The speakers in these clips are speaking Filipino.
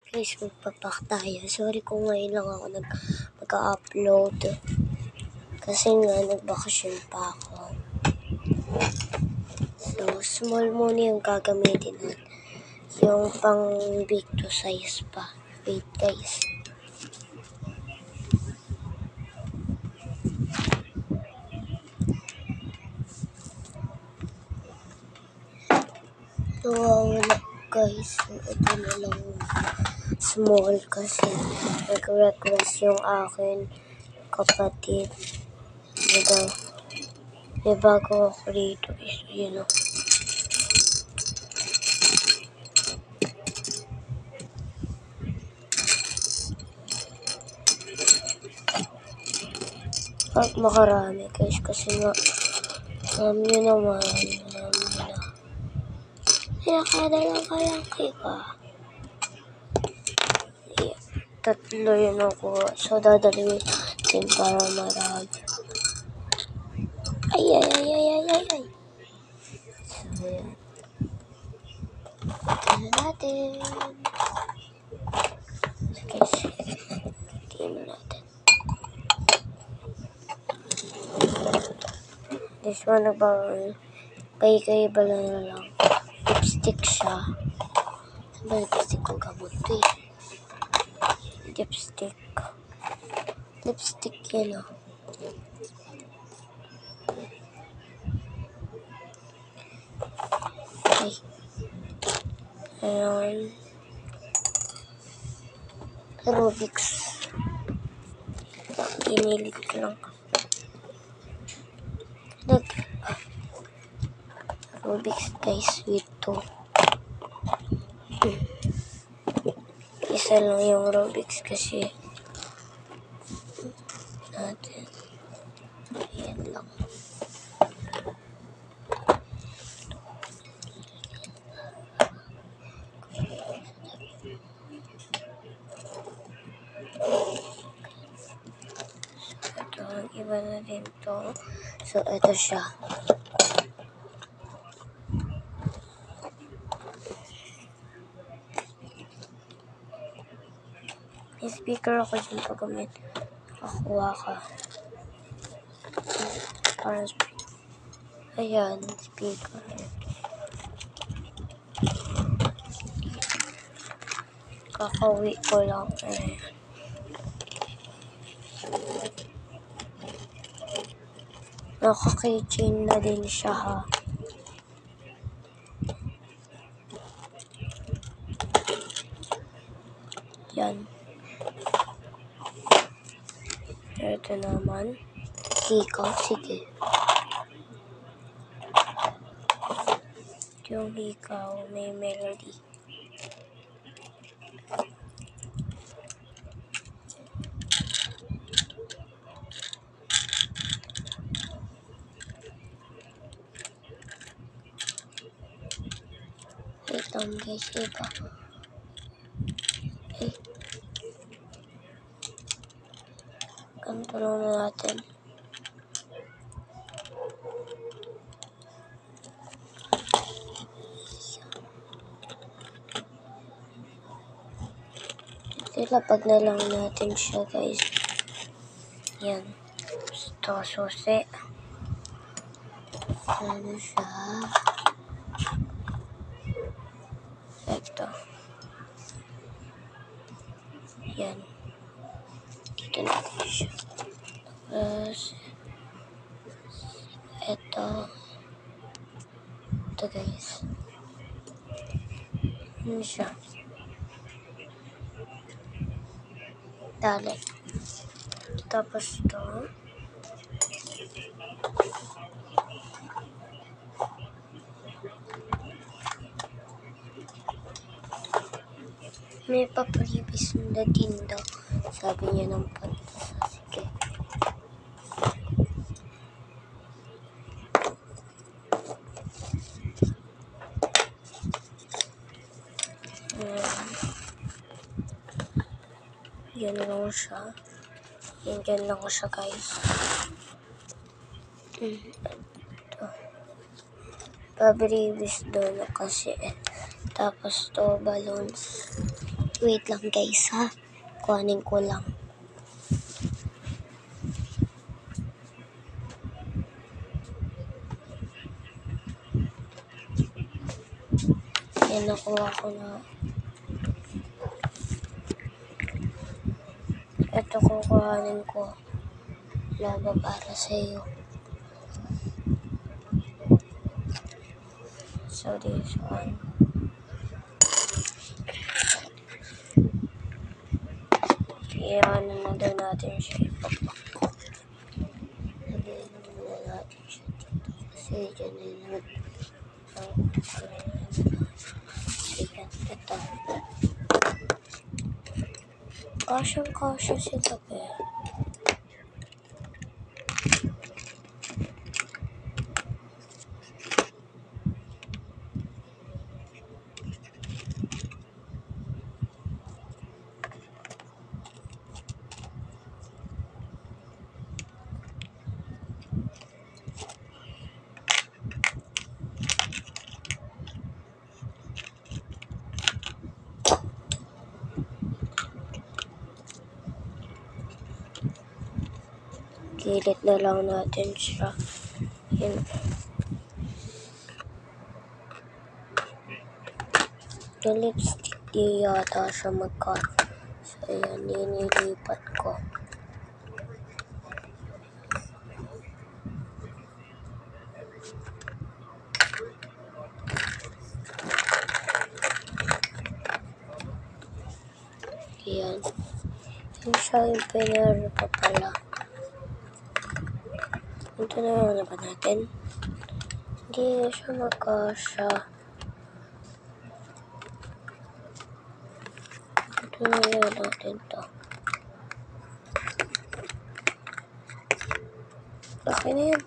Guys, magpapak tayo. Sorry kung ngayon lang ako mag-upload. Kasi nga, nagbakasyon pa ako. So, small muna yung gagamitin natin. Yung pang big to size pa. Wait, guys. Wala, guys. Ito na lang small kasi nag-request yung akin kapatid. May bago ako dito. Yun o. Pag makarami guys kasi nga alam nyo naman kaya ka. Yeah. Tatlo yun ako. So dadalhin din para marami. Ay. So yan. Tignan natin. Guys, tignan natin. This one kay-kaiba lang. Lipstick siya. Saan ba lipstick ko gamot eh? Lipstick yan o. Okay. Ayan. Rubik's. Pinilit ko lang. Rubik's guys with 2. Isa lang yung Rubik's kasi natin. Ayan lang. So, ito, iba na din to. So, ito siya. May speaker ako dyan pag nakakuha ka. Parang speaker. Ayan, speaker. Kakauwi ko lang. Naka-keychain na din siya ha. Yan. Ito naman. Hikaw. Sige. Yung hikaw may melody. Wait lang guys. Iba. Okay. Ganito lang natin. Ilapag na lang natin siya guys. Yan. Ito, susi. Ano siya? Ito. Yan. Dito natin siya. Tapos, ito. Ito guys. Ano siya? Dali. Tapos ito. May papribis na din daw. Sabi niya ng pantasa. Sige. Yan lang siya. Yan lang siya guys. Ito. Papribis doon kasi. Tapos to balloons. Wait lang guys ha. Kuhanin ko lang. Yan, nakuha ko na. Ito kukuhanin ko. Lava para sa iyo. So this one. Iyan na daw natin siya ipapak. Lagyan na natin siya dito. Kasi dyan ay naman. Sige, ito. Kasyang-kasya sila pe. Gilid na lang natin siya. Yun. Yung lipstick di yata siya magkat. So yan, nilipat ko. Yan. Yung siya yung pinero pa pala. Ito na lang ba natin? Hindi siya magkasya. Ito na lang natin to. Okay na yan.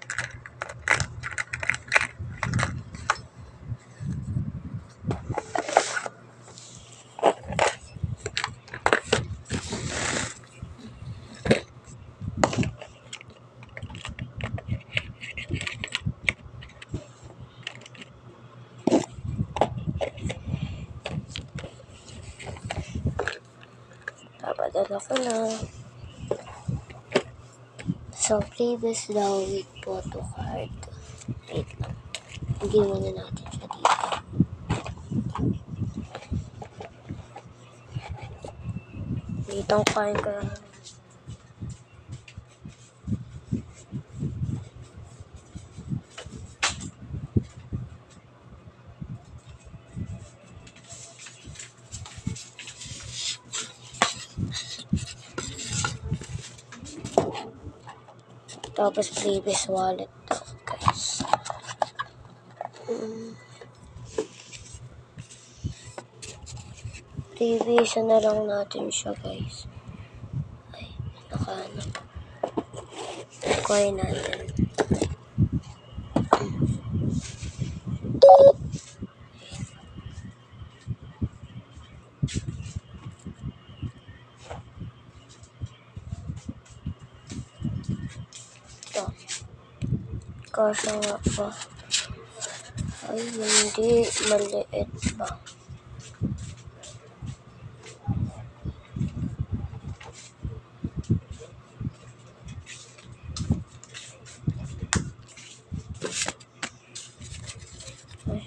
Napadala ko na. So, previous daw with photo card. Wait lang. Hindi muna natin siya dito. Dito ang kain ko lang. Tapos previous wallet daw, guys. Previous na lang natin siya, guys. Ay, nakahanap. Coin natin. Ito. Kasya nga pa. Ay, hindi. Maliit pa. Ay.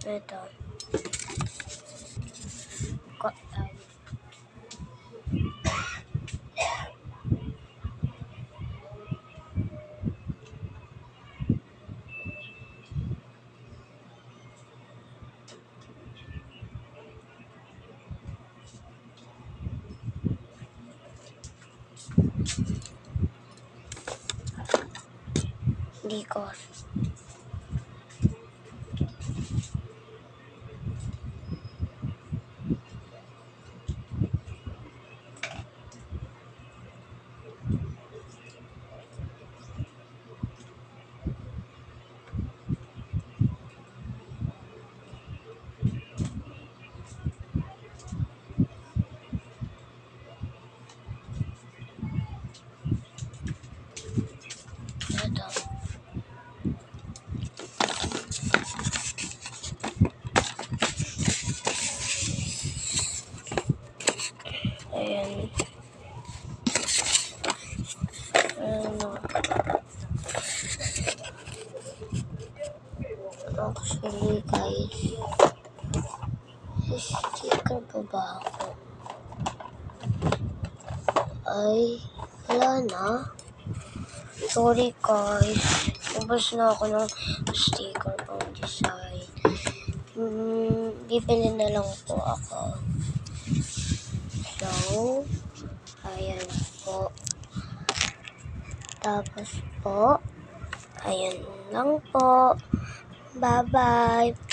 Ito. Hindi ko. ba ako? Ay, wala na. Sorry guys. Ubus na ako ng sticker pang design. Bibili na lang po ako. So, ayan po. Tapos po, ayan lang po. Bye-bye.